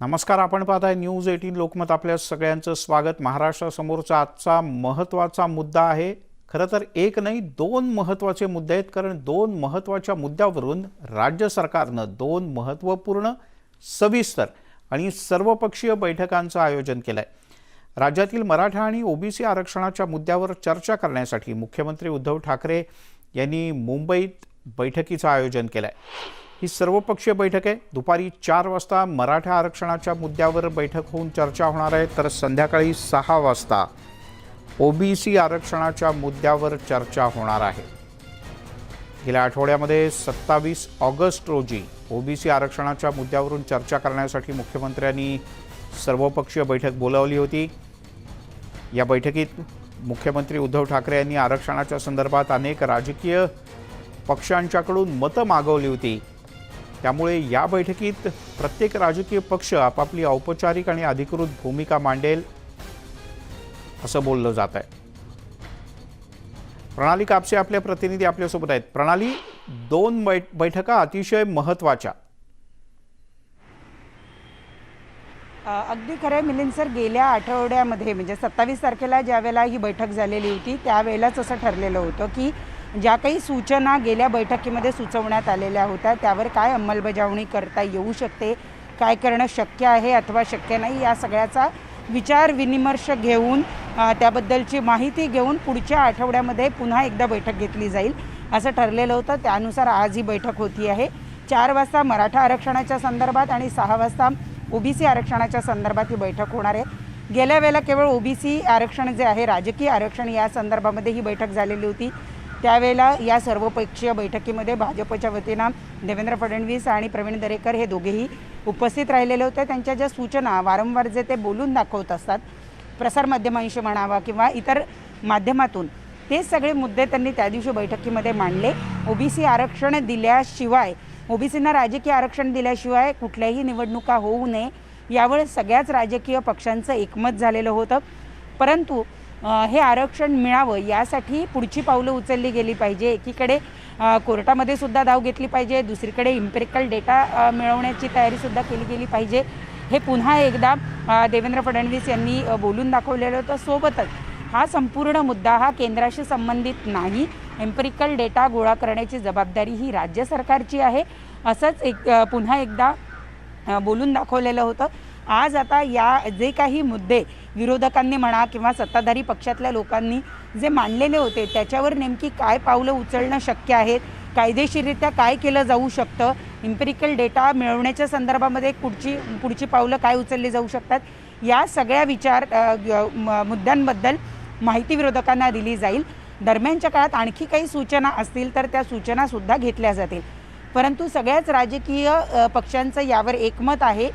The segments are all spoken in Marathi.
नमस्कार, आपण पाहताय न्यूज 18 लोकमत. आपल्या सगळ्यांचं स्वागत. महाराष्ट्रासमोरचा आजचा महत्त्वाचा मुद्दा आहे. खरं तर एक नाही, दोन महत्त्वाचे मुद्दे आहेत. कारण दोन महत्त्वाच्या मुद्द्यावरून राज्य सरकारनं दोन महत्त्वपूर्ण, सविस्तर आणि सर्वपक्षीय बैठकांचं आयोजन केलं आहे. राज्यातील मराठा आणि ओबीसी आरक्षणाच्या मुद्द्यावर चर्चा करण्यासाठी मुख्यमंत्री उद्धव ठाकरे यांनी मुंबईत बैठकीचं आयोजन केलं आहे. ही सर्वपक्षीय बैठक आहे. दुपारी 4 वाजता मराठा आरक्षणाच्या मुद्द्यावर बैठक होऊन चर्चा होणार आहे, तर संध्याकाळी 6 वाजता ओबीसी आरक्षणाच्या मुद्द्यावर चर्चा होणार आहे. गेल्या आठवड्यामध्ये 27 ऑगस्ट रोजी ओबीसी आरक्षणाच्या मुद्द्यावरून चर्चा करण्यासाठी मुख्यमंत्र्यांनी सर्वपक्षीय बैठक बोलावली होती. या बैठकीत मुख्यमंत्री उद्धव ठाकरे यांनी आरक्षणाच्या संदर्भात अनेक राजकीय पक्षांच्याकडून मतं मागवली होती. त्यामुळे या बैठकीत प्रत्येक राजकीय पक्ष आपापली औपचारिक आणि अधिकृत भूमिका मांडेल असं बोललं जात आहे. प्रणाली कापसे आपले प्रतिनिधी आपल्यासोबत आहेत. प्रणाली, दोन बैठका अतिशय महत्त्वाच्या. अगदी खरं मिलिंद सर, गेल्या आठवड्यामध्ये म्हणजे 27 तारखेला ज्यावेळेला ही बैठक झालेली होती त्यावेळेलाच असं ठरलेलं होतं की ज्या काही सूचना गेल्या बैठकीमध्ये सुचवण्यात आलेल्या होत्या त्यावर काय अंमलबजावणी करता येऊ शकते, काय करणं शक्य आहे अथवा शक्य नाही, या सगळ्याचा विचार विनिमर्श घेऊन त्याबद्दलची माहिती घेऊन पुढच्या आठवड्यामध्ये पुन्हा एकदा बैठक घेतली जाईल असं ठरलेलं होतं. त्यानुसार आज ही बैठक होती आहे. 4 वाजता मराठा आरक्षणाच्या संदर्भात आणि 6 वाजता ओबीसी आरक्षणाच्या संदर्भात ही बैठक होणार आहे. गेल्या वेळेला केवळ ओबीसी आरक्षण जे आहे, राजकीय आरक्षण, या संदर्भामध्ये ही बैठक झालेली होती. त्यावेळेला या सर्वपक्षीय बैठकीमध्ये भाजपच्या वतीनं देवेंद्र फडणवीस आणि प्रवीण दरेकर हे दोघेही उपस्थित राहिलेले होते. त्यांच्या ज्या सूचना वारंवार जे ते बोलून दाखवत असतात, प्रसारमाध्यमांशी म्हणावा किंवा इतर माध्यमातून, ते सगळे मुद्दे त्यांनी त्या दिवशी बैठकीमध्ये मांडले. ओबीसी आरक्षण दिल्याशिवाय, ओबीसींना राजकीय आरक्षण दिल्याशिवाय कुठल्याही निवडणुका होऊ नये यावर सगळ्याच राजकीय पक्षांचं एकमत झालेलं होतं. परंतु हे आरक्षण मिळावं यासाठी पुढची पावलं उचलली गेली पाहिजे. एकीकडे कोर्टामध्ये सुद्धा धाव घेतली पाहिजे, दुसरीकडे इम्पेरिकल डेटा मिळवण्याची तयारीसुद्धा केली गेली पाहिजे. हे पुन्हा एकदा देवेंद्र फडणवीस यांनी बोलून दाखवलेलं होतं. सोबतच हा संपूर्ण मुद्दा हा केंद्राशी संबंधित नाही, एम्पेरिकल डेटा गोळा करण्याची जबाबदारी ही राज्य सरकारची आहे असंच पुन्हा एकदा बोलून दाखवलेलं होतं. आज आता या जे काही मुद्दे विरोधकांनी म्हणा किंवा सत्ताधारी पक्षातल्या लोकांनी जे मांडलेले होते त्याच्यावर नेमकी काय पावलं उचलणं शक्य आहेत, कायदेशीररित्या काय केलं जाऊ शकतं, इम्पेरिकल डेटा मिळवण्याच्या संदर्भामध्ये पुढची पावलं काय उचलली जाऊ शकतात, या सगळ्या मुद्द्यांबद्दल माहिती विरोधकांना दिली जाईल. दरम्यानच्या काळात आणखी काही सूचना असतील तर त्या सूचनासुद्धा घेतल्या जातील. परंतु सगळ्याच राजकीय पक्षांचं यावर एकमत आहे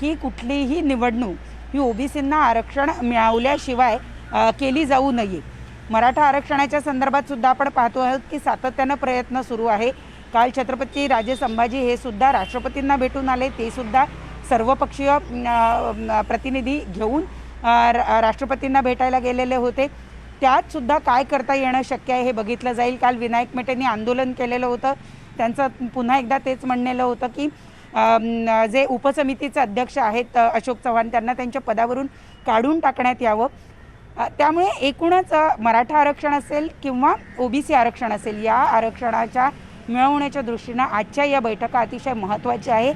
की कुठलीही निवडणूक ही ओबीसींना आरक्षण मिळवल्याशिवाय केली जाऊ नये. मराठा आरक्षणाच्या संदर्भात सुद्धा आपण पाहतो आहोत की सातत्यानं प्रयत्न सुरू आहे. काल छत्रपती राजे संभाजी हे सुद्धा राष्ट्रपतींना भेटून आले. ते सुद्धा सर्वपक्षीय प्रतिनिधी घेऊन राष्ट्रपतींना भेटायला गेलेले होते. त्यात सुद्धा काय करता येणं शक्य आहे हे बघितलं जाईल. काल विनायक मेटेंनी आंदोलन केलेलं होतं. त्यांचं पुन्हा एकदा तेच म्हणलेलं होतं की जे उपसमितीचे अध्यक्ष आहेत अशोक चव्हाण, त्यांना त्यांच्या पदावरून काढून टाकण्यात यावं. त्यामुळे एकूणच मराठा आरक्षण असेल किंवा ओबीसी आरक्षण असेल, या आरक्षणाच्या मिळवण्याच्या दृष्टीनं आजच्या या बैठका अतिशय महत्त्वाच्या आहे.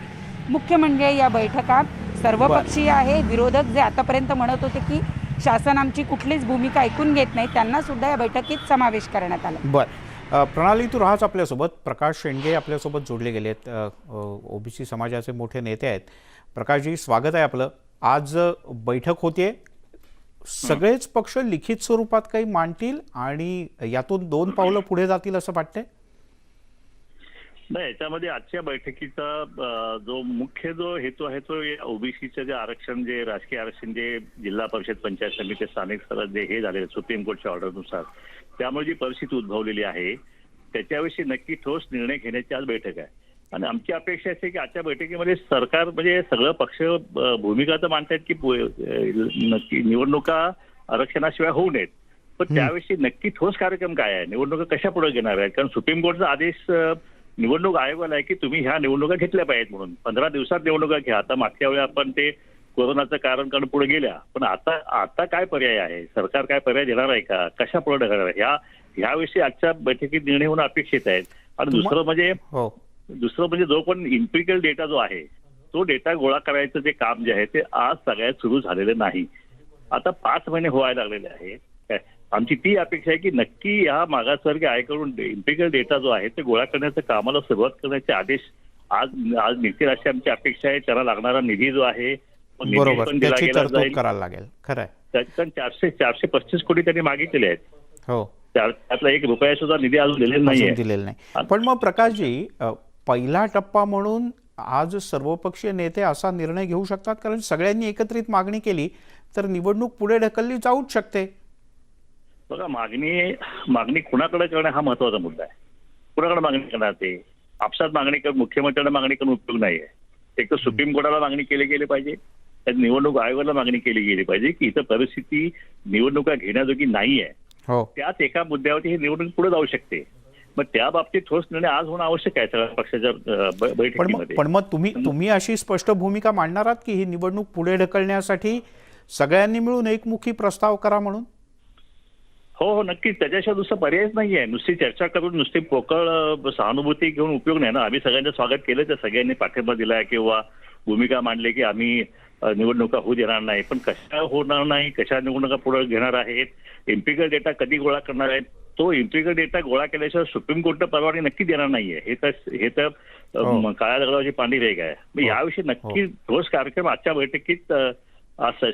मुख्य म्हणजे या बैठका सर्वपक्षीय आहे. विरोधक जे आतापर्यंत म्हणत होते की शासन आमची कुठलीच भूमिका ऐकून घेत नाही, त्यांना सुद्धा या बैठकीत समावेश करण्यात आला. बरं, प्रणाली, तू राहाच आपल्यासोबत. प्रकाश शेंडगे आपल्यासोबत जोडले गेलेत, ओबीसी समाजाचे मोठे नेते आहेत. प्रकाशजी, स्वागत आहे आपलं. आज बैठक होते, सगळेच पक्ष लिखित स्वरूपात काही मांडतील आणि यातून 2 पावलं पुढे जातील असं वाटतंय? नाही, याच्यामध्ये आजच्या बैठकीचा जो हेतू आहे तो ओबीसीचं जे आरक्षण, जे राजकीय आरक्षण, जे जिल्हा परिषद, पंचायत समिती, स्थानिक स्तरात जे हे झालेलं सुप्रीम कोर्टच्या ऑर्डरनुसार, त्यामुळे जी परिस्थिती उद्भवलेली आहे त्याच्याविषयी नक्की ठोस निर्णय घेण्याची आज बैठक आहे. आणि आमची अपेक्षा असे की आजच्या बैठकीमध्ये सरकार म्हणजे सगळं पक्ष भूमिका तर मांडतायत की नक्की निवडणुका आरक्षणाशिवाय होऊ नयेत, पण त्याविषयी नक्की ठोस कार्यक्रम काय आहे, निवडणुका कशा पुढे घेणार आहेत. कारण सुप्रीम कोर्टचा आदेश निवडणूक आयोगाला आहे की तुम्ही ह्या निवडणुका घेतल्या पाहिजेत म्हणून. 15 दिवसात निवडणुका घ्या. आता मागच्या वेळी आपण ते कोरोनाचं कारण काढून पुढे गेल्या, पण आता आता काय पर्याय आहे? सरकार काय पर्याय देणार आहे का? कशा पुढे ढकलणार आहे? ह्याविषयी आजच्या बैठकीत निर्णय होणं अपेक्षित आहेत. आणि हो दुसरं म्हणजे जो पण इम्पिरिकल डेटा जो आहे तो डेटा गोळा करायचं जे काम जे आहे ते आज सगळ्यात सुरू झालेलं नाही. आता 5 महिने व्हायला लागलेले आहेत. काय आमची ती अपेक्षा आहे की नक्की ह्या मागासवर्गीय आयोगाकडून इम्पिरिकल डेटा जो आहे ते गोळा करण्याच्या कामाला सुरुवात करण्याचे आदेश आज आज निघतील अशी आमची अपेक्षा आहे. त्याला लागणारा निधी जो आहे तो निधी बरोबर, पण दिला त्याची गेला तरतूद जाईल. करायला लागेल. खरं आहे. त्याच्यात 435 कोटी त्यांनी मागितलेले आहेत. हो त्यातला ₹1 सुद्धा निधी अजून दिलेला नाहीये. अजून दिलेलं नाही. पण मग प्रकाशजी, पहिला टप्पा म्हणून आज सर्वपक्षीय नेते असा निर्णय घेऊ शकतात, कारण सगळ्यांनी एकत्रित मागणी केली तर निवडणूक पुढे ढकलली जाऊच शकते. बघा, मागणी कुणाकडे करणं हा महत्वाचा मुद्दा आहे. कुणाकडे मागणी करणार? ते आपसात मागणी करून मुख्यमंत्र्यांना मागणी करून उपयोग नाहीये. एक तर सुप्रीम कोर्टाला मागणी केली गेली पाहिजे, त्यात निवडणूक आयोगाला मागणी केली गेली पाहिजे की इथं परिस्थिती निवडणुका घेण्याजोगी नाहीये. हो त्याच एका मुद्द्यावरती ही निवडणूक पुढे जाऊ शकते. मग त्या बाबतीत ठोस निर्णय आज होणं आवश्यक आहे सगळ्या पक्षाच्या बैठकीमध्ये. पण मग तुम्ही अशी स्पष्ट भूमिका मांडणार आहात की ही निवडणूक पुढे ढकलण्यासाठी सगळ्यांनी मिळून एकमुखी प्रस्ताव करा म्हणून? हो नक्कीच. त्याच्याशिवाय दुसरा पर्यायच नाहीये. नुसती चर्चा करून नुसती पोकळ सहानुभूती घेऊन उपयोग नाही ना. आम्ही सगळ्यांचं स्वागत केलं, तर सगळ्यांनी पाठिंबा दिलाय किंवा भूमिका मांडली की आम्ही निवडणुका होऊ देणार नाही. पण कशा होणार नाही, कशा निवडणुका पुढे घेणार आहेत, इम्पिरिकल डेटा कधी गोळा करणार आहेत, तो इम्पिरिकल डेटा गोळा केल्याशिवाय सुप्रीम कोर्ट परवानगी नक्की देणार नाहीये. हे तर काळ्या दगडावरची पांढरी रेघ आहे. मग याविषयी नक्की ठोस कार्यक्रम आजच्या बैठकीत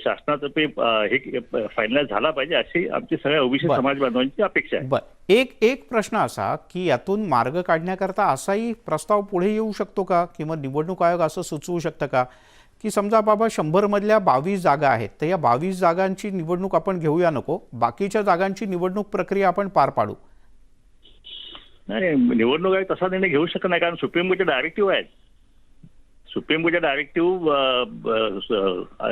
शासनातर्फे हे फायनलाइज झाला पाहिजे अशी आमची सगळ्या ओबीसी समाज बांधवांची अपेक्षा आहे. बरं, एक प्रश्न असा की यातून मार्ग काढण्याकरता असाही प्रस्ताव पुढे येऊ शकतो का, किंवा निवडणूक आयोग असं सुचवू शकतं का की समजा बाबा 100 मधल्या 22 जागा आहेत, तर या 22 जागांची निवडणूक आपण घेऊया नको, बाकीच्या जागांची निवडणूक प्रक्रिया आपण पार पाडू? नाही, निवडणूक आयोग तसा निर्णय घेऊ शकत नाही, कारण सुप्रीम कोर्टचे डायरेक्टिव्ह आहेत. सुप्रीम कोर्टचे डायरेक्टिव्ह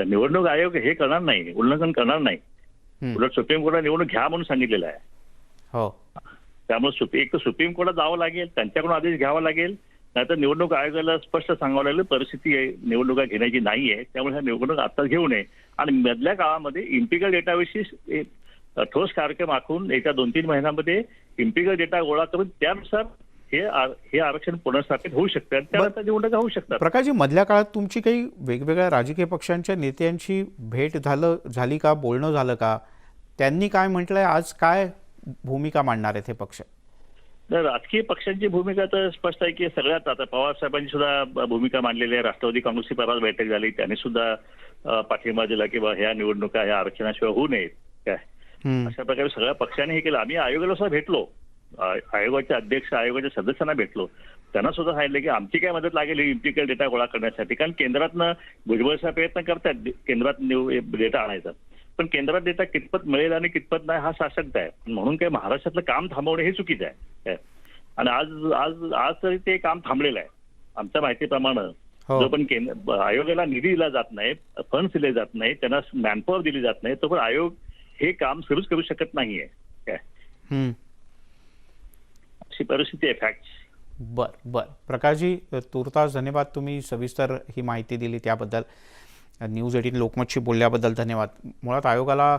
निवडणूक आयोग हे करणार नाही, उल्लंघन करणार नाही. उलट सुप्रीम कोर्टाने निवडणूक घ्या म्हणून सांगितलेलं आहे. हो, त्यामुळे एक तर सुप्रीम कोर्टात जावं लागेल, त्यांच्याकडून आदेश घ्यावा लागेल, नाहीतर निवडणूक आयोगाला स्पष्ट सांगावं लागेल परिस्थिती निवडणुका घेण्याची नाहीये, त्यामुळे ह्या निवडणूक आता घेऊ नये. आणि मधल्या काळामध्ये इम्पिरिकल डेटाविषयी ठोस कार्यक्रम आखून येत्या 2-3 महिन्यांमध्ये इम्पिरिकल डेटा गोळा करून त्यानुसार हे आरक्षण पुनर्स्थापित होऊ शकतं, त्यानंतर निवडणुका होऊ शकतात. प्रकाशजी, मधल्या काळात तुमची काही वेगवेगळ्या राजकीय पक्षांच्या नेत्यांची भेट झाली का, बोलणं झालं का? त्यांनी काय म्हटलंय, आज काय भूमिका मांडणार आहेत हे पक्ष? तर राजकीय पक्षांची भूमिका तर स्पष्ट आहे की सगळ्यात आता पवार साहेबांची सुद्धा भूमिका मांडलेली आहे. राष्ट्रवादी काँग्रेसची परवा बैठक झाली, त्यांनी सुद्धा पाठिंबा दिला की ह्या निवडणुका ह्या आरक्षणाशिवाय होऊ नयेत. काय अशा प्रकारे सगळ्या पक्षांनी हे केलं. आम्ही आयोगाला सुद्धा भेटलो, आयोगाचे अध्यक्ष, आयोगाच्या सदस्यांना भेटलो. त्यांना सुद्धा सांगितलं की आमची काय मदत लागेल इम्पिरिकल डेटा गोळा करण्यासाठी, कारण केंद्रातनं भुजबळचा प्रयत्न करतात केंद्रात डेटा आणायचा, पण केंद्रात डेटा कितपत मिळेल आणि कितपत नाही हा साशंक आहे. म्हणून काय महाराष्ट्रातलं काम थांबवणे हे चुकीचं आहे. आणि आज आज आज तरी ते काम थांबलेलं आहे. आमच्या माहितीप्रमाणे जो पण आयोगाला निधी दिला जात नाही, फंड्स दिले जात नाही, त्यांना मॅनपॉवर दिली जात नाही, तो पण आयोग हे काम सुरूच करू शकत नाहीये. काय अशी परिस्थिती आहे, फॅक्ट. बर प्रकाशजी, तुर्तास धन्यवाद. तुम्ही सविस्तर ही माहिती दिली त्याबद्दल. न्यूज 18 लोकमतशी बोलल्याबद्दल धन्यवाद. मुळात आयोगाला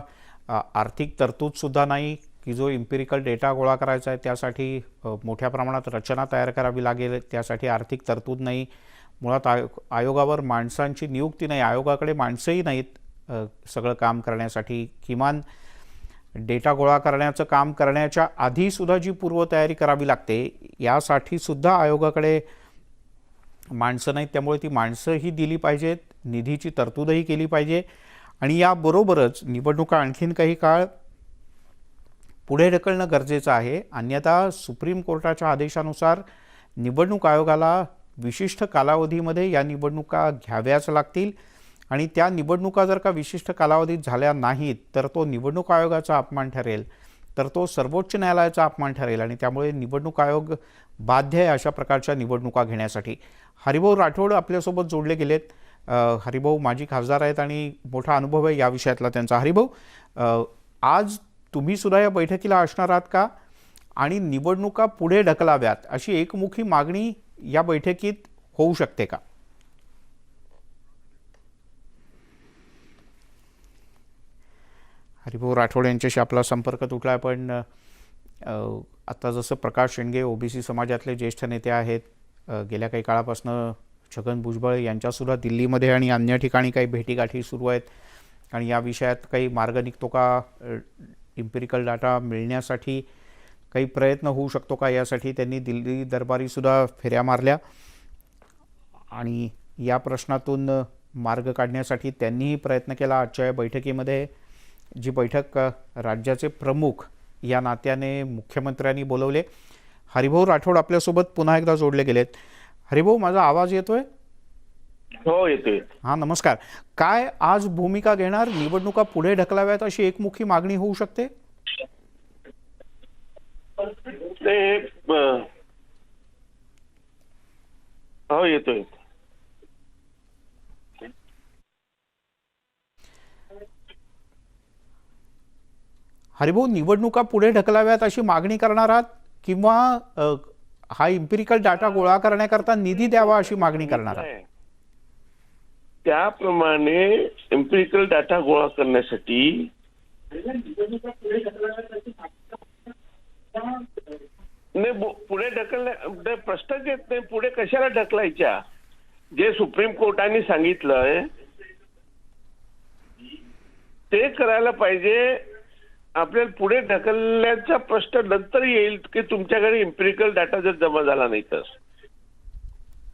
आर्थिक तरतूदसुद्धा नाही की जो इम्पिरिकल डेटा गोळा करायचा आहे त्यासाठी मोठ्या प्रमाणात रचना तयार करावी लागेल, त्यासाठी आर्थिक तरतूद नाही. मुळात आयोगावर माणसांची नियुक्ती नाही, आयोगाकडे माणसंही नाहीत सगळं काम करण्यासाठी. किमान डेटा गोळा करण्याचं काम करण्याच्या आधीसुद्धा जी पूर्वतयारी करावी लागते यासाठी सुद्धा आयोगाकडे माणसं नाहीत. त्यामुळे ती माणसंही दिली पाहिजेत, निधीची तरतूदही केली पाहिजे. आणि याबरोबरच निवडणुका आणखीन काही काळ पुढे ढकलणं गरजेचं आहे. अन्यथा सुप्रीम कोर्टाच्या आदेशानुसार निवडणूक आयोगाला विशिष्ट कालावधीमध्ये या निवडणुका घ्याव्याच लागतील. आणि त्या निवडणुका जर का विशिष्ट कालावधीत झाल्या नाहीत तर तो निवडणूक आयोगाचा अपमान ठरेल, तर तो सर्वोच्च न्यायालयाचा अपमान ठरेल. आणि त्यामुळे निवडणूक आयोग बाध्य आहे अशा प्रकारच्या निवडणुका घेण्यासाठी. हरिभाऊ राठोड आपल्यासोबत जोडले गेलेत. हरिभाऊ माजी खासदार आहेत आणि मोठा अनुभव आहे या विषयातला त्यांचा. हरिभाऊ, आज तुम्ही सुद्धा या बैठकीला असणार आहात का? आणि निवडणुका पुढे ढकलाव्यात अशी एकमुखी मागणी या बैठकीत होऊ शकते का? हरिभाऊ राठोड यांच्याशी आपला संपर्क तुटला आहे, पण आता जसं प्रकाश शेंडगे ओबीसी समाजातले ज्येष्ठ नेते आहेत, गेल्या काही काळापासून छगन भुजबळ यांच्यासुद्धा दिल्लीमध्ये आणि अन्य ठिकाणी काही भेटीगाठी सुरू आहेत आणि या विषयात काही मार्ग निघतो का, इम्पेरिकल डाटा मिळण्यासाठी काही प्रयत्न होऊ शकतो का, यासाठी त्यांनी दिल्ली दरबारीसुद्धा फेऱ्या मारल्या आणि या प्रश्नातून मार्ग काढण्यासाठी त्यांनीही प्रयत्न केला. आजच्या या बैठकीमध्ये जी बैठक राज्याचे प्रमुख या नात्याने मुख्यमंत्र्यांनी बोलवले. हरिभाऊ राठोड आपल्यासोबत पुन्हा एकदा जोडले गेलेत. हरिभाऊ, माझा आवाज येतोय? हो, येतोय. हां, नमस्कार. काय आज भूमिका घेणार? निवडणुका पुढे ढकलाव्यात अशी एकमुखी मागणी होऊ शकते? हो, येतोय. हरिभाऊ, निवडणुका पुढे ढकलाव्यात अशी मागणी करणार आहात किंवा हा इम्पेरिकल डाटा गोळा करण्याकरता निधी द्यावा अशी मागणी करणार आहात? त्याप्रमाणे एम्पिरिकल डाटा गोळा करण्यासाठी पुढे ढकलण्या प्रश्नच येत नाही. पुढे कशाला ढकलायच्या? जे सुप्रीम कोर्टाने सांगितलंय ते करायला पाहिजे. आपल्याला पुढे ढकलण्याचा प्रश्न नंतर येईल की तुमच्याकडे इम्पेरिकल डाटा जर जमा झाला नाही तर.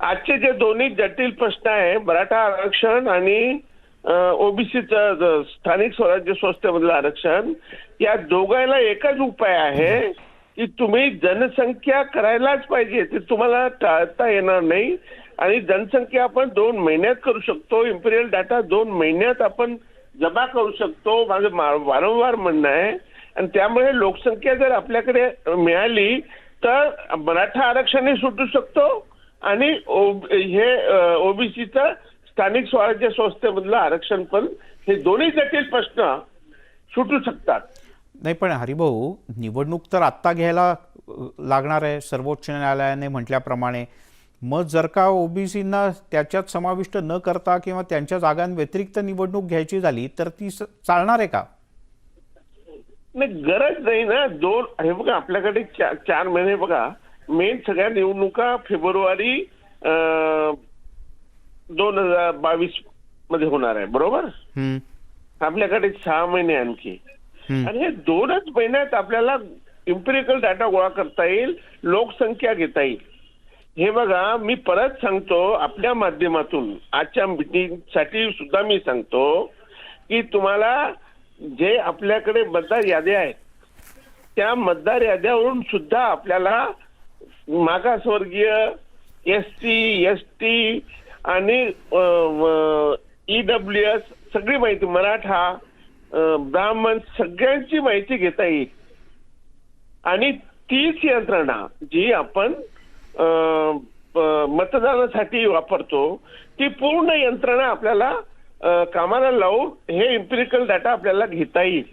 आजचे जे दोन्ही जटिल प्रश्न आहे, मराठा आरक्षण आणि ओबीसीचं स्थानिक स्वराज्य संस्थेमधलं आरक्षण, या दोघांना एकच उपाय आहे की तुम्ही जनसंख्या करायलाच पाहिजे. ते तुम्हाला टाळता येणार नाही आणि जनसंख्या आपण 2 महिन्यात करू शकतो. इम्पेरियल डाटा 2 महिन्यात आपण जमा करू शकतो, माझं वारंवार म्हणणं आहे. आणि त्यामुळे लोकसंख्या जर आपल्याकडे मिळाली तर मराठा आरक्षणही सुटू शकतो आणि हे ओबीसीचं स्थानिक स्वराज्य संस्थेमधलं आरक्षण पण, हे दोन्ही जटिल प्रश्न सुटू शकतात. नाही, पण हरिभाऊ, निवडणूक तर आत्ता घ्यायला लागणार आहे सर्वोच्च न्यायालयाने म्हटल्याप्रमाणे. मग जर का ओबीसींना त्याच्यात समाविष्ट न करता किंवा त्यांच्या जागांव्यतिरिक्त निवडणूक घ्यायची झाली तर ती चालणार आहे का? नाही, गरज नाही ना. हे बघा, आपल्याकडे 4 महिने बघा. मेन सगळ्या निवडणुका फेब्रुवारी 2022 मध्ये होणार आहे, बरोबर? आपल्याकडे 6 महिने आणखी. आणि हे 2च महिन्यात आपल्याला इम्पेरिकल डाटा गोळा करता येईल, लोकसंख्या घेता येईल. हे बघा, मी परत सांगतो आपल्या माध्यमातून, आजच्या मीटिंगसाठी सुद्धा मी सांगतो की तुम्हाला जे आपल्याकडे मतदार याद्या आहेत त्या मतदार याद्यावरून सुद्धा आपल्याला मागासवर्गीय, एससी, एसटी आणि ईडब्ल्यूएस सगळी माहिती, मराठा, ब्राह्मण, सगळ्यांची माहिती घेता येईल. आणि तीच यंत्रणा जी आपण मतदानासाठी वापरतो ती पूर्ण यंत्रणा आपल्याला कामाला लावून हे इम्पेरिकल डाटा आपल्याला घेता येईल.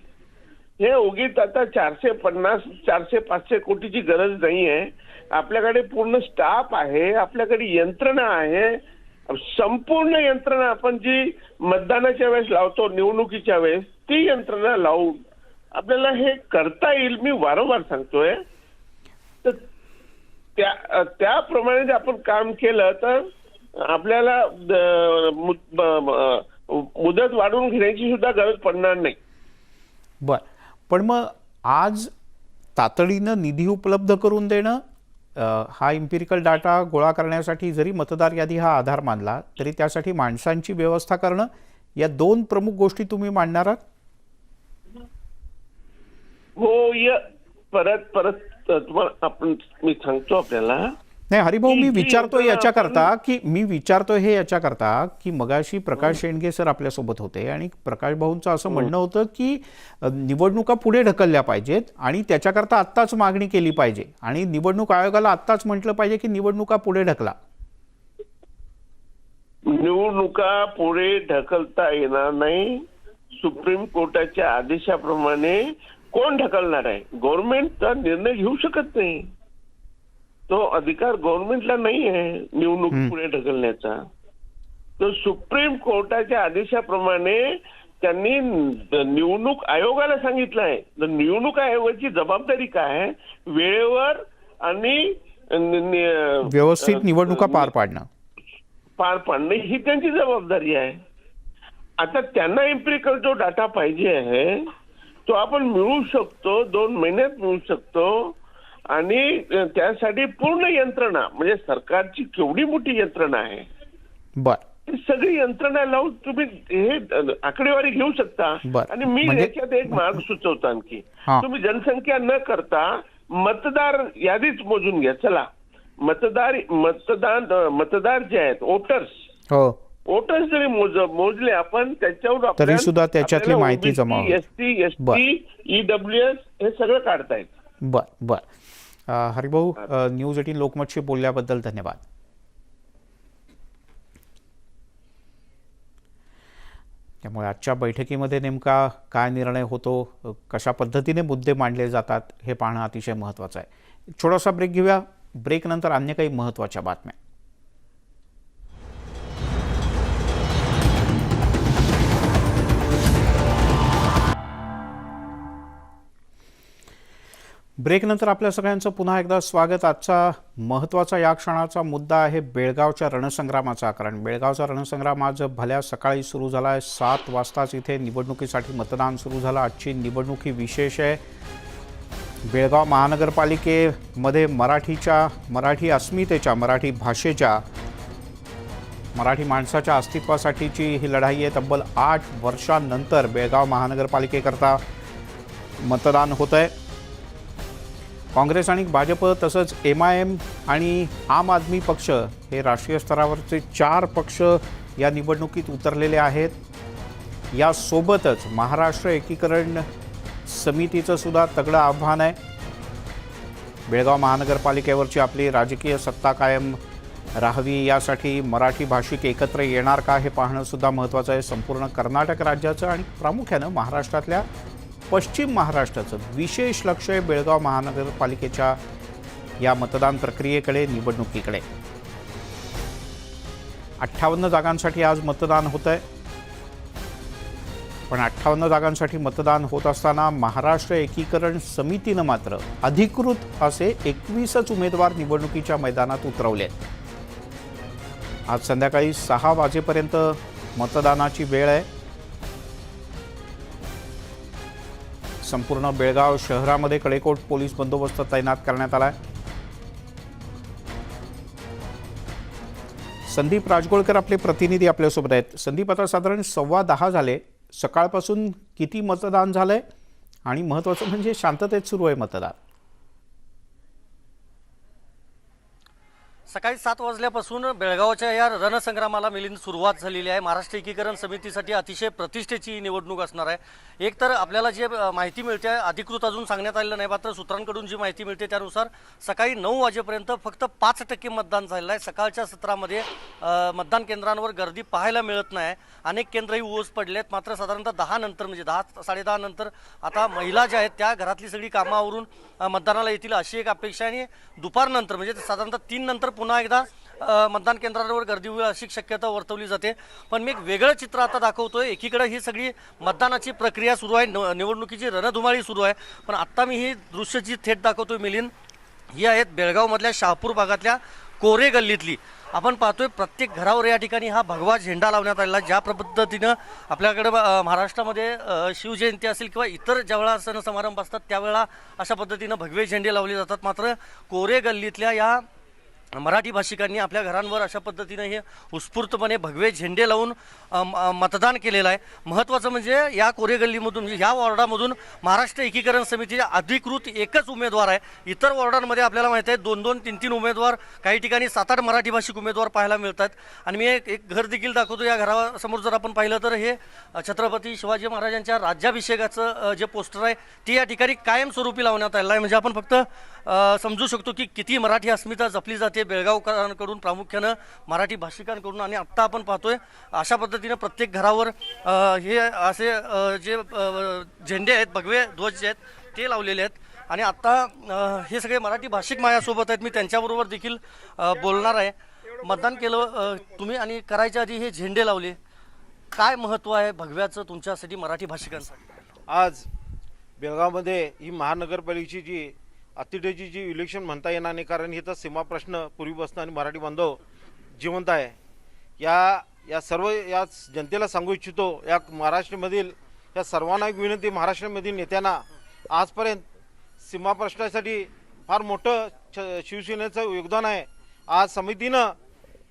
हे उगीच आता 450-400-500 कोटीची गरज नाही आहे. आपल्याकडे पूर्ण स्टाफ आहे, आपल्याकडे यंत्रणा आहे. संपूर्ण यंत्रणा आपण जी मतदानाच्या वेळेस लावतो, निवडणुकीच्या वेळेस, ती यंत्रणा लावून आपल्याला हे करता येईल. मी वारंवार सांगतोय. तर त्याप्रमाणे जर आपण काम केलं तर आपल्याला मुदत वाढवून घेण्याची सुद्धा गरज पडणार नाही. बर, पण मग आज तातडीनं निधी उपलब्ध करून देणं, हा इम्पेरिकल डाटा गोळा करण्यासाठी जरी मतदार यादी हा आधार मानला तरी त्यासाठी माणसांची व्यवस्था करणं, या 2 प्रमुख गोष्टी तुम्ही मांडणार आहात? हो, परत तुम्हाला मी सांगतो आपल्याला. नाही हरिभाऊ, मी विचारतोय याच्याकरता की मगाशी प्रकाश शेंडगे सर आपल्यासोबत होते आणि प्रकाश भाऊंचं असं म्हणणं होतं की निवडणुका पुढे ढकलल्या पाहिजेत आणि त्याच्याकरता आत्ताच मागणी केली पाहिजे आणि निवडणूक आयोगाला आत्ताच म्हटलं पाहिजे की निवडणुका पुढे ढकला. निवडणुका पुढे ढकलता येणार नाही. सुप्रीम कोर्टाच्या आदेशाप्रमाणे कोण ढकलणार आहे? गव्हर्नमेंटचा निर्णय घेऊ शकत नाही. तो अधिकार गव्हर्नमेंटला नाही आहे निवडणूक पुढे ढकलण्याचा. तर सुप्रीम कोर्टाच्या आदेशाप्रमाणे त्यांनी निवडणूक आयोगाला सांगितलं आहे. तर निवडणूक आयोगाची जबाबदारी काय आहे? वेळेवर आणि व्यवस्थित निवडणुका पार पाडणं ही त्यांची जबाबदारी आहे. आता त्यांना एम्पिरिकल जो डाटा पाहिजे आहे तो आपण मिळवू शकतो, 2 महिन्यात मिळवू शकतो. आणि त्यासाठी पूर्ण यंत्रणा म्हणजे सरकारची केवढी मोठी यंत्रणा आहे, बर सगळी यंत्रणा लावून तुम्ही हे आकडेवारी घेऊ शकता. बरं. आणि मी म्हणजे- याच्यात एक मार्ग सुचवतो आणखी. हा. तुम्ही जनसंख्या न करता मतदार यादीच मोजून घ्या. चला मतदार जे आहेत वोटर्स जरी मोजले आपण त्याच्यावर तरी सुद्धा त्याच्यातली माहिती जमा होईल. ST, ST, EWS हे सगळं काढतायत. बर. हरिभाऊ, न्यूज 18 लोकमतशी बोलल्याबद्दल धन्यवाद. त्यामुळे आजच्या बैठकीमध्ये नेमका काय निर्णय होतो, कशा पद्धतीने मुद्दे मांडले जातात हे पाहणं अतिशय महत्त्वाचं आहे. छोटासा ब्रेक घेऊया. ब्रेक नंतर अन्य काही महत्त्वाच्या बातम्या. ब्रेक नंतर आपल्या सगळ्यांचं पुन्हा एकदा स्वागत. आजचा महत्त्वाचा या क्षणाचा मुद्दा आहे बेळगावच्या रणसंग्रामाचा. कारण बेळगावचा रणसंग्राम आज भल्या सकाळी सुरू झाला आहे. 7 वाजताच इथे निवडणुकीसाठी मतदान सुरू झालं. आजची निवडणूक ही विशेष आहे. बेळगाव महानगरपालिकेमध्ये मराठी अस्मितेच्या, मराठी भाषेच्या, मराठी माणसाच्या अस्तित्वासाठीची ही लढाई आहे. तब्बल 8 वर्षांनंतर बेळगाव महानगरपालिकेकरता मतदान होत आहे. काँग्रेस आणि भाजप तसंच MIM आणि आम आदमी पक्ष हे राष्ट्रीय स्तरावरचे 4 पक्ष या निवडणुकीत उतरलेले आहेत. यासोबतच महाराष्ट्र एकीकरण समितीचं सुद्धा तगडं आव्हान आहे. बेळगाव महानगरपालिकेवरची आपली राजकीय सत्ता कायम राहावी यासाठी मराठी भाषिक एकत्र येणार का हे पाहणं सुद्धा महत्त्वाचं आहे. संपूर्ण कर्नाटक राज्याचं आणि प्रामुख्यानं महाराष्ट्रातल्या पश्चिम महाराष्ट्राचं विशेष लक्ष आहे बेळगाव महानगरपालिकेच्या या मतदान प्रक्रियेकडे, निवडणुकीकडे. 58 जागांसाठी आज मतदान होत आहे. पण 58 जागांसाठी मतदान होत असताना महाराष्ट्र एकीकरण समितीनं मात्र अधिकृत असे 21च उमेदवार निवडणुकीच्या मैदानात उतरवले आहेत. आज संध्याकाळी 6 वाजेपर्यंत मतदानाची वेळ आहे. संपूर्ण बेळगाव शहरामध्ये कडेकोट पोलीस बंदोबस्त तैनात करण्यात आला आहे. संदीप राजगोळकर आपले प्रतिनिधी आपल्यासोबत आहेत. संदीप, आता साधारण 10:15 झाले. सकाळपासून किती मतदान झालंय आणि महत्त्वाचं म्हणजे शांततेत सुरू आहे मतदान? सकाळी 7 वाजल्यापासून बेळगावच्या या रणसंग्रामाला मिलिंद सुरुवात झालेली आहे. महाराष्ट्र एकीकरण समितीसाठी अतिशय प्रतिष्ठेची निवडणूक असणार आहे. एक तर आपल्याला जे माहिती मिळते, अधिकृत अजून सांगण्यात आलेलं नाही, मात्र सूत्रांकडून जी माहिती मिळते त्यानुसार सकाळी 9 वाजेपर्यंत फक्त 5% मतदान झालेलं आहे. सकाळच्या सत्रामध्ये मतदान केंद्रांवर गर्दी पाहायला मिळत नाही. अनेक केंद्रही ओस पडलेत. मात्र साधारणतः 10 नंतर म्हणजे 10-10:30 नंतर आता महिला ज्या आहेत त्या घरातली सगळी कामावरून मतदानाला येतील अशी एक अपेक्षा आहे. आणि दुपारनंतर म्हणजे साधारणतः 3 नंतर पुन्हा एकदा मतदान केंद्रांवर गर्दी होईल अशी शक्यता वर्तवली जाते. पण मी एक वेगळं चित्र आता दाखवतोय. एकीकडे ही सगळी मतदानाची प्रक्रिया सुरू आहे, निवडणुकीची रणधुमाळी सुरू आहे. पण आत्ता मी ही दृश्य जी थेट दाखवतोय मिलिंद, ही आहेत बेळगावमधल्या शहापूर भागातल्या कोरे गल्लीतली. आपण पाहतोय प्रत्येक घरावर या ठिकाणी हा भगवा झेंडा लावण्यात आलेला. ज्या पद्धतीनं आपल्याकडे महाराष्ट्रामध्ये शिवजयंती असेल किंवा इतर ज्यावेळा सण समारंभ असतात त्यावेळेला अशा पद्धतीनं भगवे झेंडे लावले जातात. मात्र कोरे गल्लीतल्या या मराठी भाषिकांनी आपल्या घरांवर अशा पद्धतीने हे उत्स्फूर्तपणे भगवे झेंडे लावून मतदान केलेलं आहे. महत्त्वाचं म्हणजे या कोरे गल्लीमधून या वॉर्डामधून महाराष्ट्र एकीकरण समितीचे अधिकृत एकच उमेदवार आहे. इतर वॉर्डांमध्ये आपल्याला माहिती आहे 2-2, 3-3 उमेदवार, काही ठिकाणी 7-8 मराठी भाषिक उमेदवार पाहायला मिळतात. आणि मी एक घर देखील दाखवतो. या घरासमोर जर आपण पाहिलं तर हे छत्रपती शिवाजी महाराजांच्या राज्याभिषेकाचं जे पोस्टर आहे ते या ठिकाणी कायमस्वरूपी लावण्यात आलेलं आहे. म्हणजे आपण फक्त समजू शकतो की किती मराठी अस्मिता जपली जाते बेळगावकरांकडून, प्रामुख्यानं मराठी भाषिकांकडून. आणि आत्ता आपण पाहतोय अशा पद्धतीने प्रत्येक घरावर हे असे जे झेंडे आहेत, भगवे ध्वज जे आहेत ते लावलेले आहेत आणि आता हे सगळे मराठी भाषिक माझ्यासोबत आहेत. मी त्यांच्याबरोबर देखील बोलणार आहे. मतदान केलं तुम्ही आणि करायच्या आधी हे झेंडे लावले, काय महत्त्व आहे भगव्याचं तुमच्यासाठी मराठी भाषिकांसाठी? आज बेळगावमध्ये ही महानगरपालिकेची जी अतिथीची जी इलेक्शन म्हणता येणार नाही, कारण इथं सीमा प्रश्न पूर्वीपासून आणि मराठी बांधव जिवंत आहे. या सर्व या जनतेला सांगू इच्छितो, या महाराष्ट्रामधील या सर्वांना एक विनंती, महाराष्ट्रामधील नेत्यांना आजपर्यंत सीमा प्रश्नासाठी फार मोठं शिवसेनेचं योगदान आहे. आज समितीनं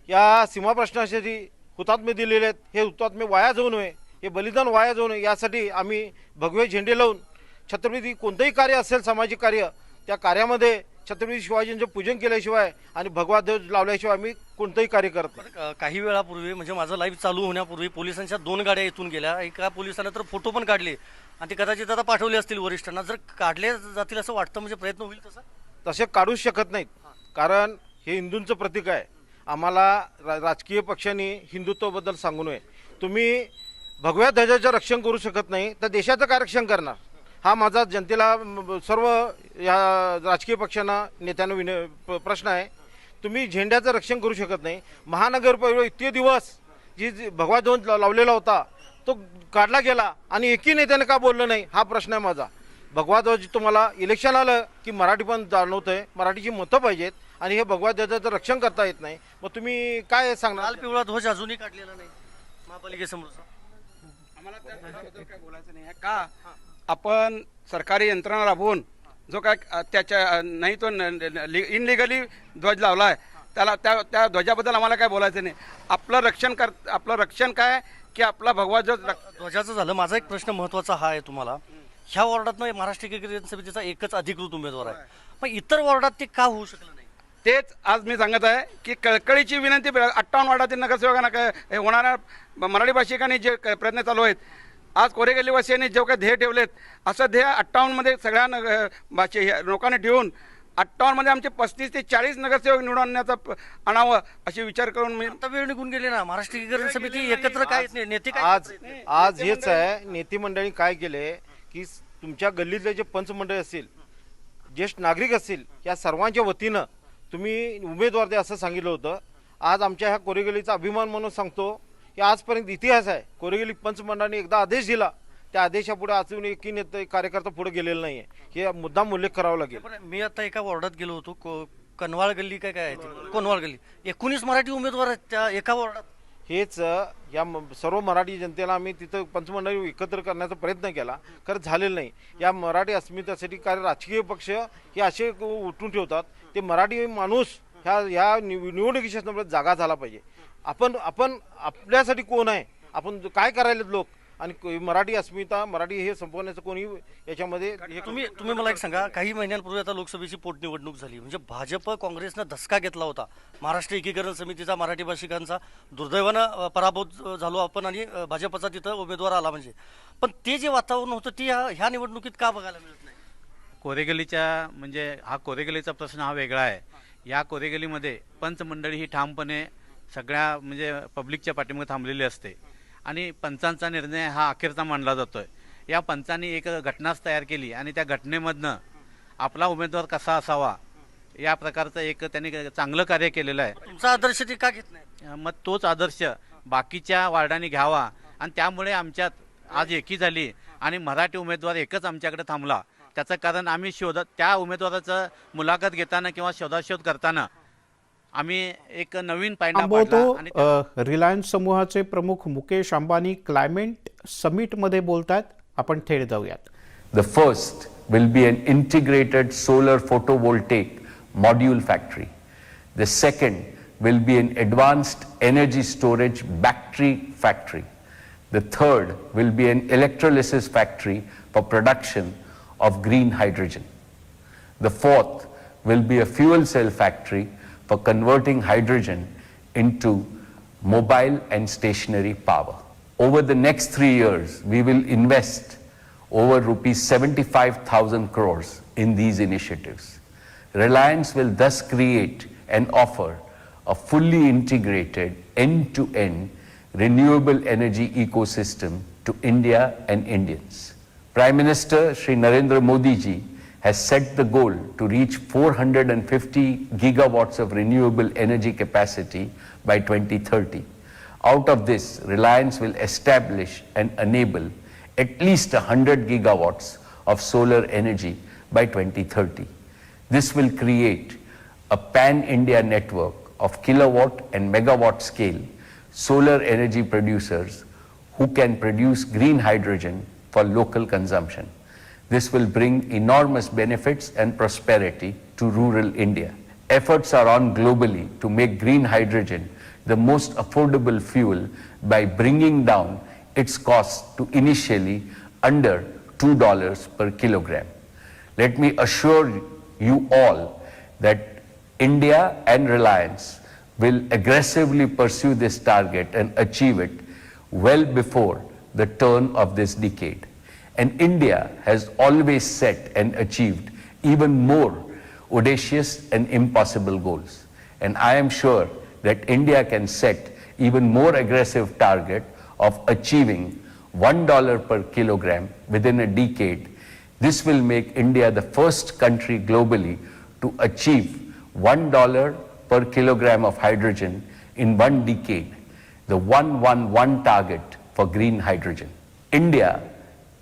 या सीमा प्रश्नासाठी हुतात्मे दिलेले आहेत. हे हुतात्मे वाया जाऊ नये, हे बलिदान वाया जाऊ नये, यासाठी आम्ही भगवे झेंडे लावून छत्रपती कोणतंही कार्य असेल सामाजिक कार्य, त्या कार्यामध्ये छत्रपती शिवाजींचं पूजन केल्याशिवाय आणि भगवा ध्वज लावल्याशिवाय आम्ही कोणतंही कार्य करत नाही. काही वेळापूर्वी म्हणजे माझं लाईव्ह चालू होण्यापूर्वी पोलिसांच्या 2 गाड्या इथून गेल्या. एका पोलिसांना तर फोटो पण काढले आणि ते कदाचित आता पाठवले असतील वरिष्ठांना. जर काढले जातील असं वाटतं, म्हणजे प्रयत्न होईल तसा? तसे काढूच शकत नाहीत, कारण हे हिंदूंचं प्रतीक आहे. आम्हाला राजकीय पक्षांनी हिंदुत्वाबद्दल सांगू नये. तुम्ही भगव्या ध्वजाचं रक्षण करू शकत नाही तर देशाचं काय रक्षण करणार? हा माझा जनतेला, सर्व या राजकीय पक्षांना, नेत्यांना प्रश्न आहे. तुम्ही झेंड्याचं रक्षण करू शकत नाही. महानगरपालिका इतके दिवस जी भगवा ध्वज लावलेला होता तो काढला गेला आणि एकही नेत्याने का बोललं नाही, हा प्रश्न आहे माझा. भगवा ध्वज तुम्हाला इलेक्शन आलं की मराठी पण जाणवतं आहे, मराठीची मतं पाहिजेत आणि हे भगवा ध्वजाचं रक्षण करता येत नाही. मग तुम्ही काय सांगणार? लाल पिवळा ध्वज अजूनही काढलेला नाही महापालिकेसमोरचा. आम्हाला त्याबद्दल काय बोलायचं नाही आहे का? आपण सरकारी यंत्रणा राबवून जो काय त्याच्या नाही तो इनलिगली ध्वज लावला आहे, त्याला त्या ध्वजाबद्दल आम्हाला काय बोलायचं नाही. आपलं रक्षण काय की आपला भगवा ध्वजाचं झालं. माझा एक प्रश्न महत्त्वाचा हा आहे तुम्हाला, ह्या वॉर्डातनं महाराष्ट्र एकीकरण समितीचा एकच अधिकृत उमेदवार आहे, पण इतर वॉर्डात ते का होऊ शकलं नाही? तेच आज मी सांगत आहे की कळकळीची विनंती 58 वार्डातील नगरसेवकांना काय होणाऱ्या मराठी भाषिकांनी जे प्रयत्न चालू आहेत, आज कोरेगल्लीवासियांनी जे काही ध्येय ठेवलेत, असं ध्येय 58 मध्ये सगळ्या लोकांनी ठेवून 58 मध्ये आमचे 35 ते 40 नगरसेवक निवडून आणावं असे विचार करून मी. आता वेळ निघून गेले ना, महाराष्ट्र एकीकरण समिती एकत्र काय नेते काय आज हेच आहे. नेते मंडळी काय केले की तुमच्या गल्लीतले जे पंचमंडळी असतील, ज्येष्ठ नागरिक असतील, या सर्वांच्या वतीनं तुम्ही उमेदवार द्या असं सांगितलं होतं. आज आमच्या ह्या कोरेगल्लीचा अभिमान म्हणून सांगतो की आजपर्यंत इतिहास आहे, कोरेगल्ली पंचमंडळाने एकदा आदेश दिला, त्या आदेशापुढे अजून एकही नेते कार्यकर्ता पुढे गेलेला नाहीये, हे मुद्दाम उल्लेख करावा लागेल. मी आता एका वॉर्डात गेलो होतो, कनवाळ गल्ली काय आहे कोनवाळ गल्ली, 19 मराठी उमेदवार आहेत त्या एका वॉर्डात. हेच या सर्व मराठी जनतेला आम्ही तिथं पंचमंडळी एकत्र करण्याचा प्रयत्न केला, खरं झालेलं नाही. या मराठी अस्मितेसाठी काय राजकीय पक्ष हे असे उठून ठेवतात, ते मराठी माणूस ह्या निवडणुकीच्या संदर्भात जागा झाला पाहिजे. आपण आपल्यासाठी कोण आहे, आपण काय करायला लोक, आणि मराठी अस्मिता, मराठी हे संपवण्याचं कोणी याच्यामध्ये तुम्ही मला एक सांगा, काही महिन्यांपूर्वी आता लोकसभेची पोटनिवडणूक झाली, म्हणजे भाजप काँग्रेसनं धसका घेतला होता महाराष्ट्र एकीकरण समितीचा, मराठी भाषिकांचा. दुर्दैवानं पराभूत झालो आपण आणि भाजपचा तिथं उमेदवार आला. म्हणजे पण ते जे वातावरण होतं ते ह्या निवडणुकीत का बघायला मिळत नाही? कोरेगल्लीच्या म्हणजे हा कोरेगल्लीचा प्रश्न हा वेगळा आहे. या कोरेगल्लीमध्ये पंचमंडळी ही ठामपणे सगळ्या म्हणजे पब्लिकच्या पाठीमागे थांबलेली असते आणि पंचांचा निर्णय हा अखेरचा मानला जातोय. या पंचांनी एक घटनाच तयार केली आणि त्या घटनेमधनं आपला उमेदवार कसा असावा या प्रकारचं एक त्यांनी चांगलं कार्य केलेलं आहे. तुमचा आदर्श ते का घेत नाही? मग तोच आदर्श बाकीच्या वार्डांनी घ्यावा आणि त्यामुळे आमच्यात आज एकी झाली आणि मराठी उमेदवार एकच आमच्याकडे थांबला. त्याचं कारण आम्ही त्या उमेदवाराचं मुलाखत घेताना किंवा शोधाशोध करताना आम्ही एक नवीन पायंडा थांबवतो. रिलायन्स समूहाचे प्रमुख मुकेश अंबानी क्लायमेट समिट मध्ये बोलतात. आपण थेट जाऊयात. The first will be an integrated solar photovoltaic module factory. The second will be an advanced energy storage battery factory. The third will be an electrolysis factory for production of green hydrogen. The fourth will be a fuel cell factory for converting hydrogen into mobile and stationary power. Over the next 3 years, we will invest over rupees 75,000 crores in these initiatives. Reliance will thus create and offer a fully integrated end-to-end renewable energy ecosystem to India and Indians. Prime Minister Shri Narendra Modi ji has set the goal to reach 450 gigawatts of renewable energy capacity by 2030. Out of this, Reliance will establish and enable at least 100 gigawatts of solar energy by 2030. This will create a pan-India network of kilowatt and megawatt scale solar energy producers who can produce green hydrogen for local consumption. This will bring enormous benefits and prosperity to rural India. Efforts are on globally to make green hydrogen the most affordable fuel by bringing down its cost to initially under $2 per kilogram. Let me assure you all that India and Reliance will aggressively pursue this target and achieve it well before the turn of this decade. And India has always set and achieved even more audacious and impossible goals. And I am sure that India can set even more aggressive target of achieving $1 per kilogram within a decade. This will make India the first country globally to achieve $1 per kilogram of hydrogen in 1 decade, the 111 target for green hydrogen. India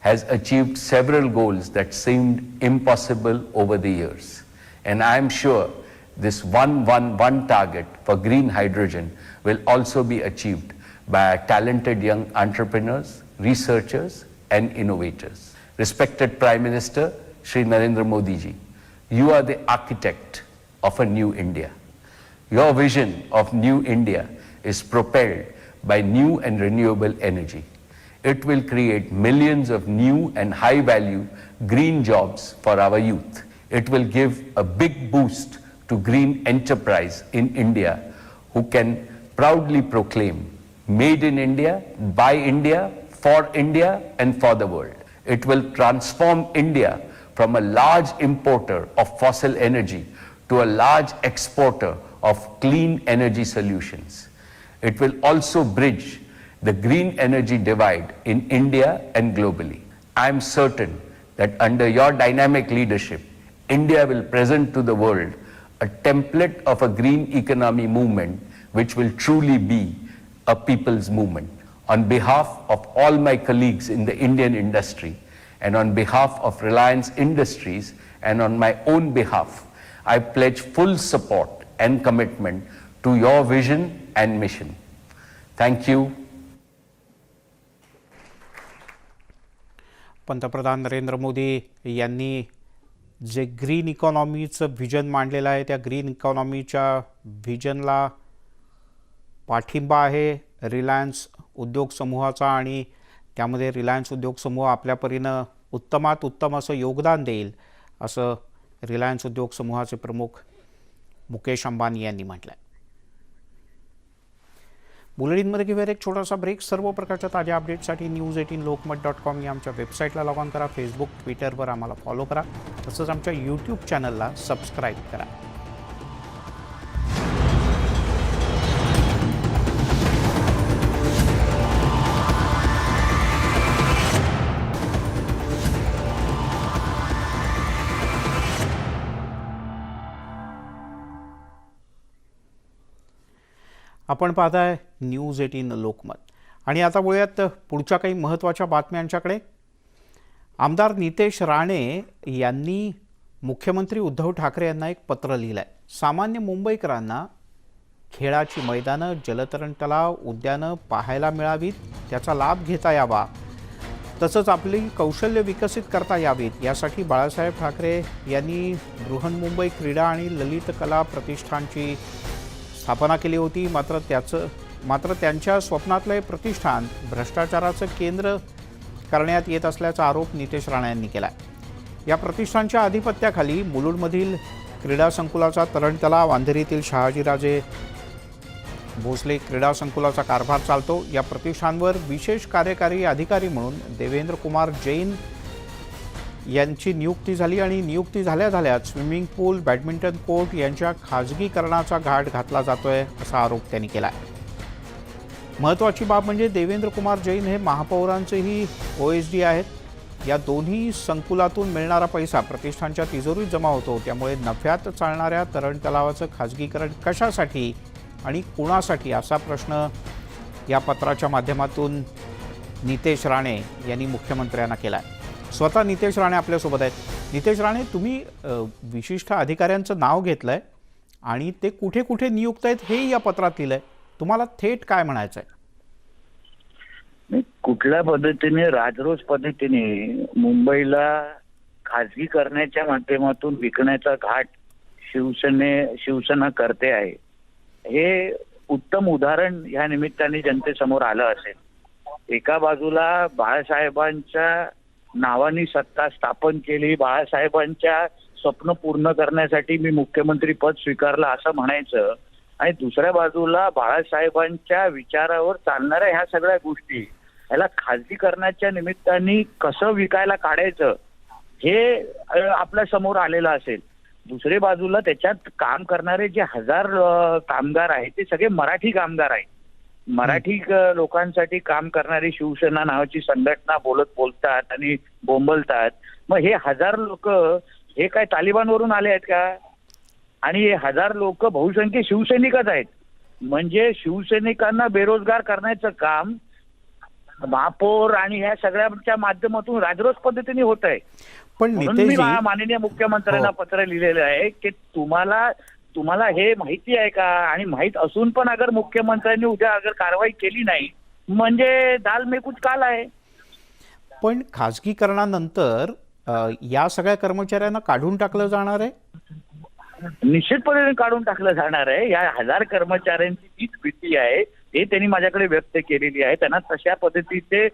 has achieved several goals that seemed impossible over the years. And I am sure this 111 target for green hydrogen will also be achieved by our talented young entrepreneurs, researchers, and innovators. Respected Prime Minister Shri Narendra Modi ji, you are the architect of a new India. Your vision of new India is propelled by new and renewable energy. It will create millions of new and high-value green jobs for our youth. It will give a big boost to green enterprise in India, who can proudly proclaim made in India, by India, for India, and for the world. It will transform India from a large importer of fossil energy to a large exporter of clean energy solutions. It will also bridge the green energy divide in India and globally. I am certain that under your dynamic leadership, India will present to the world a template of a green economy movement which will truly be a people's movement. On behalf of all my colleagues in the Indian industry, and on behalf of Reliance Industries, and on my own behalf, I pledge full support and commitment to your vision and mission. Thank you. पंतप्रधान नरेंद्र मोदी यांनी जे ग्रीन इकॉनॉमीचं व्हिजन मांडलेलं आहे त्या ग्रीन इकॉनॉमीच्या व्हिजनला पाठिंबा आहे रिलायन्स उद्योग समूहाचा आणि त्यामध्ये रिलायन्स उद्योग समूह आपल्या परीनं उत्तमात उत्तम असं योगदान देईल असं रिलायन्स उद्योग समूहाचे प्रमुख मुकेश अंबानी यांनी म्हटलं आहे. बुलेटिनमध्ये घेऊया एक छोटासा ब्रेक. सर्व प्रकारच्या ताज्या अपडेट्ससाठी news18lokmat.com या आमच्या वेबसाईटला लॉग ऑन करा. फेसबुक ट्विटरवर आम्हाला फॉलो करा. तसंच आमच्या यूट्यूब चॅनलला सबस्क्राईब करा. आपण पाहताय news18 लोकमत. आणि आता वळूयात पुढच्या काही महत्त्वाच्या बातम्यांच्याकडे. आमदार नितेश राणे यांनी मुख्यमंत्री उद्धव ठाकरे यांना एक पत्र लिहिलं आहे. सामान्य मुंबईकरांना खेळाची मैदानं, जलतरण तलाव, उद्यानं पाहायला मिळावीत, त्याचा लाभ घेता यावा, तसंच आपली कौशल्य विकसित करता यावीत यासाठी बाळासाहेब ठाकरे यांनी बृहन्मुंबई क्रीडा आणि ललित कला प्रतिष्ठानची स्थापना केली होती. मात्र त्यांच्या स्वप्नातलं हे प्रतिष्ठान भ्रष्टाचाराचं केंद्र करण्यात येत असल्याचा आरोप नितेश राणे यांनी केला आहे. या प्रतिष्ठानच्या आधिपत्याखाली मुलुंडमधील क्रीडा संकुलाचा तरण तलाव, अंधेरीतील शहाजीराजे भोसले क्रीडा संकुलाचा कारभार चालतो. या प्रतिष्ठानवर विशेष कार्यकारी अधिकारी म्हणून देवेंद्र कुमार जैन यांची नियुक्ती झाली आणि नियुक्ती झाल्याच स्विमिंग पूल, बॅडमिंटन कोर्ट यांच्या खाजगीकरणाचा घाट घातला जातोय असा आरोप त्यांनी केला आहे. महत्त्वाची बाब म्हणजे देवेंद्र कुमार जैन हे महापौरांचेही OSD आहेत. या दोन्ही संकुलातून मिळणारा पैसा प्रतिष्ठानच्या तिजोरीत जमा होतो. त्यामुळे नफ्यात चालणाऱ्या तरण तलावाचं खाजगीकरण कशासाठी आणि कुणासाठी असा प्रश्न या पत्राच्या माध्यमातून नितेश राणे यांनी मुख्यमंत्र्यांना केला आहे. स्वतः नितेश राणे आपल्यासोबत आहेत. नितेश राणे, तुम्ही विशिष्ट अधिकाऱ्यांचं नाव घेतलं आहे आणि ते कुठे कुठे नियुक्त आहेत हे या पत्रात लिहिलं आहे. तुम्हाला थेट काय म्हणायचं आहे? कुठल्या पद्धतीने राजरोस पद्धतीने मुंबईला खाजगी करण्याच्या माध्यमातून विकण्याचा घाट शिवसेना करते आहे, हे उत्तम उदाहरण या निमित्ताने जनतेसमोर आलं असेल. एका बाजूला बाळासाहेबांच्या नावाने सत्ता स्थापन केली, बाळासाहेबांच्या स्वप्न पूर्ण करण्यासाठी मी मुख्यमंत्री पद स्वीकारलं असं म्हणायचं, आणि दुसऱ्या बाजूला बाळासाहेबांच्या विचारावर चालणाऱ्या ह्या सगळ्या गोष्टी ह्याला खाजगीकरणाच्या निमित्ताने कसं विकायला काढायचं हे आपल्या समोर आलेलं असेल. दुसऱ्या बाजूला त्याच्यात काम करणारे जे हजार कामगार आहेत ते सगळे मराठी कामगार आहेत. मराठी लोकांसाठी काम करणारी शिवसेना नावाची संघटना बोलतात आणि बोंबलतात. मग हे हजार लोक हे काय तालिबानवरून आले आहेत का? आणि हे हजार लोक बहुसंख्य शिवसैनिकच आहेत. म्हणजे शिवसैनिकांना बेरोजगार करण्याचं काम महापौर आणि ह्या सगळ्यांच्या माध्यमातून राजरोस पद्धतीने होत आहे. पण म्हणून मी माननीय मुख्यमंत्र्यांना पत्र लिहिलेलं आहे की तुम्हाला हे माहिती आहे का? आणि माहित असून पण अगर मुख्यमंत्र्यांनी उद्या अगर कारवाई केली नाही म्हणजे दाल में कुछ काला आहे. पण खाजगीकरणानंतर या सगळ्या कर्मचाऱ्यांना काढून टाकलं जाणार आहे? निश्चितपणे काढून टाकलं जाणार आहे. या हजार कर्मचाऱ्यांची तीच भीती आहे, ते त्यांनी माझ्याकडे व्यक्त केलेली आहे. त्यांना तशा पद्धतीचे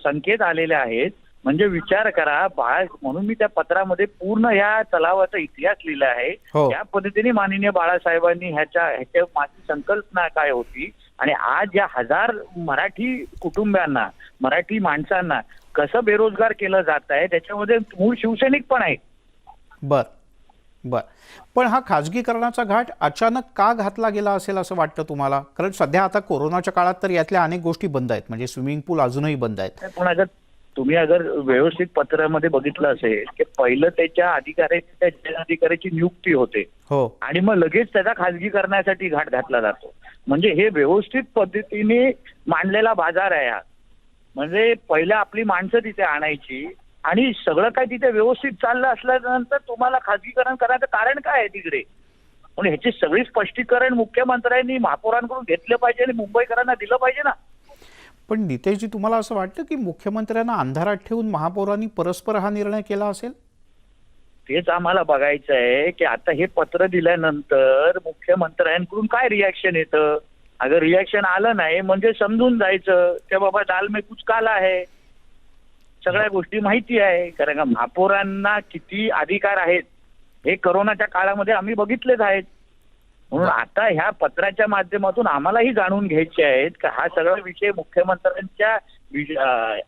संकेत आलेले आहेत. म्हणजे विचार करा म्हणून मी त्या पत्रामध्ये पूर्ण या तलावाचा इतिहास लिहिला आहे. त्या पद्धतीने माननीय बाळासाहेबांनी ह्याच्या माझी संकल्पना काय होती आणि आज या हजार मराठी कुटुंबियांना, मराठी माणसांना कसं बेरोजगार केलं जात आहे त्याच्यामध्ये मूळ शिवसैनिक पण आहेत. बर, पण हा खाजगीकरणाचा घाट अचानक का घातला गेला असेल असं वाटतं तुम्हाला? कारण सध्या आता कोरोनाच्या काळात तर यातल्या अनेक गोष्टी बंद आहेत, म्हणजे स्विमिंग पूल अजूनही बंद आहेत. पण तुम्ही व्यवस्थित पत्रामध्ये बघितलं असेल की पहिलं त्याच्या अधिकाऱ्याची नियुक्ती होते आणि मग लगेच त्याचा खाजगीकरणासाठी घाट घातला जातो. म्हणजे हे व्यवस्थित पद्धतीने मांडलेला बाजार आहे हा. म्हणजे पहिलं आपली माणसं तिथे आणायची आणि सगळं काय तिथे व्यवस्थित चाललं असल्यानंतर तुम्हाला खाजगीकरण करायचं कारण काय आहे तिकडे? म्हणून ह्याची सगळी स्पष्टीकरण मुख्यमंत्र्यांनी महापौरांकडून घेतलं पाहिजे आणि मुंबईकरांना दिलं पाहिजे ना. पण नितेशजी, तुम्हाला असं वाटतं की मुख्यमंत्र्यांना अंधारात ठेवून महापौरांनी परस्पर हा निर्णय केला असेल? तेच आम्हाला बघायचं आहे की आता हे पत्र दिल्यानंतर मुख्यमंत्र्यांकडून काय रिॲक्शन येतं. अगर रिॲक्शन आलं नाही म्हणजे समजून जायचं की बाबा दाल में कुछ काला आहे. सगळ्या गोष्टी माहिती आहे. कारण का महापौरांना किती अधिकार आहेत हे करोनाच्या काळामध्ये आम्ही बघितलेच आहेत. म्हणून आता ह्या पत्राच्या माध्यमातून आम्हालाही जाणून घ्यायचे आहेत की हा सगळा विषय मुख्यमंत्र्यांच्या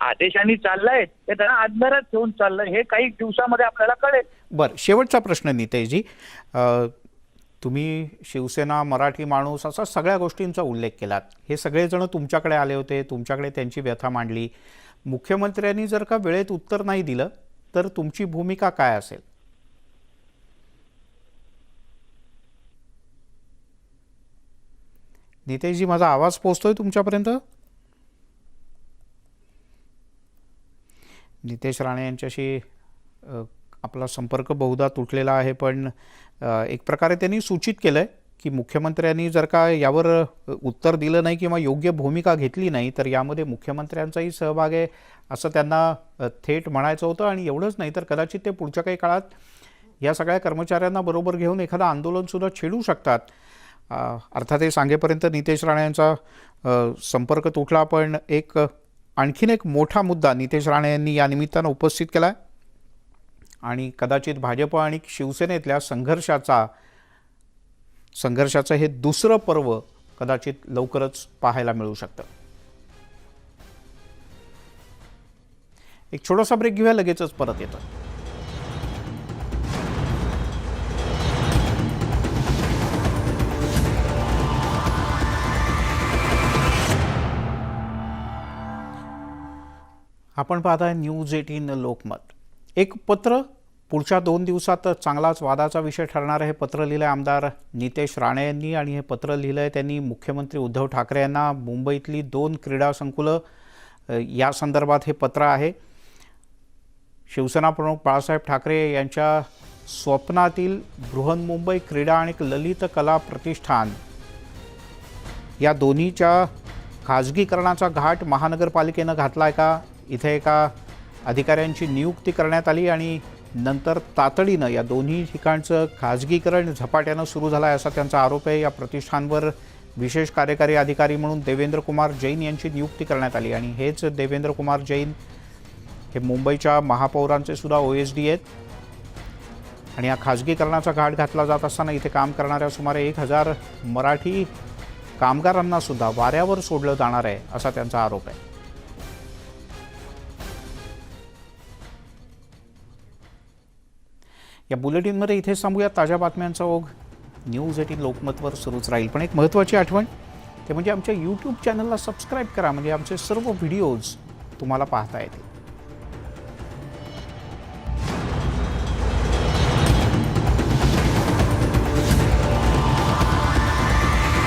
आदेशाने चाललाय ते त्यांना अंधारात ठेवून चाललंय हे काही दिवसामध्ये आपल्याला कळेल. बरं, शेवटचा प्रश्न नितेशजी, तुम्ही शिवसेना, मराठी माणूस असा सगळ्या गोष्टींचा उल्लेख केलात. हे सगळेजण तुमच्याकडे आले होते, तुमच्याकडे त्यांची व्यथा मांडली. मुख्यमंत्र्यांनी जर का वेळेत उत्तर नाही दिलं तर तुमची भूमिका काय असेल? नितेशजी, माझा आवाज पोहोचतोय तुमच्यापर्यंत? नितेश राणे यांच्याशी आपला संपर्क बहुधा तुटलेला आहे, पण एक प्रकारे त्यांनी सूचित केलंय की मुख्यमंत्र्यांनी जर का यावर उत्तर दिलं नाही किंवा योग्य भूमिका घेतली नाही तर यामध्ये मुख्यमंत्र्यांचाही सहभाग आहे असं त्यांना थेट म्हणायचं होतं. आणि एवढंच नाही तर कदाचित ते पुढच्या काही काळात या सगळ्या कर्मचाऱ्यांना बरोबर घेऊन एखादं आंदोलनसुद्धा छेडू शकतात. अर्थात हे सांगेपर्यंत नितेश राणे यांचा संपर्क तुटला, पण आणखीन एक मोठा मुद्दा नितेश राणे यांनी या निमित्तानं उपस्थित केला आहे आणि कदाचित भाजप आणि शिवसेनेतल्या संघर्षाचं हे दुसरं पर्व कदाचित लवकरच पाहायला मिळू शकतं. एक छोटासा ब्रेक घेऊया, लगेचच परत येतो. आपण पाहताय न्यूज 18 लोकमत. एक पत्र पुढच्या 2 दिवसात चांगलाच वादाचा विषय ठरणार आहे. हे पत्र लिहिलं आहे आमदार नितेश राणे यांनी आणि हे पत्र लिहिलं आहे त्यांनी मुख्यमंत्री उद्धव ठाकरे यांना. मुंबईतली 2 क्रीडा संकुलं या संदर्भात हे पत्र आहे. शिवसेना प्रमुख बाळासाहेब ठाकरे यांच्या स्वप्नातील बृहन्मुंबई क्रीडा आणि ललित कला प्रतिष्ठान या दोन्हीच्या खाजगीकरणाचा घाट महानगरपालिकेनं घातला आहे का? इथे एका अधिकाऱ्यांची नियुक्ती करण्यात आली आणि नंतर तातडीनं या दोन्ही ठिकाणचं खाजगीकरण झपाट्यानं सुरू झालं आहे असा त्यांचा आरोप आहे. या प्रतिष्ठानवर विशेष कार्यकारी अधिकारी म्हणून देवेंद्र कुमार जैन यांची नियुक्ती करण्यात आली आणि हेच देवेंद्र कुमार जैन हे मुंबईच्या महापौरांचे सुद्धा OSD आहेत. आणि या खाजगीकरणाचा घाट घातला जात असताना इथे काम करणाऱ्या सुमारे 1000 मराठी कामगारांना सुद्धा वाऱ्यावर सोडलं जाणार आहे असा त्यांचा आरोप आहे. या बुलेटिनमध्ये इथेच थांबूया. ताज्या बातम्यांचा ओघ न्यूज 18 लोकमतवर सुरूच राहील. पण एक महत्त्वाची आठवण ते म्हणजे आमच्या YouTube चॅनलला सबस्क्राईब करा म्हणजे आमचे सर्व व्हिडिओज तुम्हाला पाहता येतील.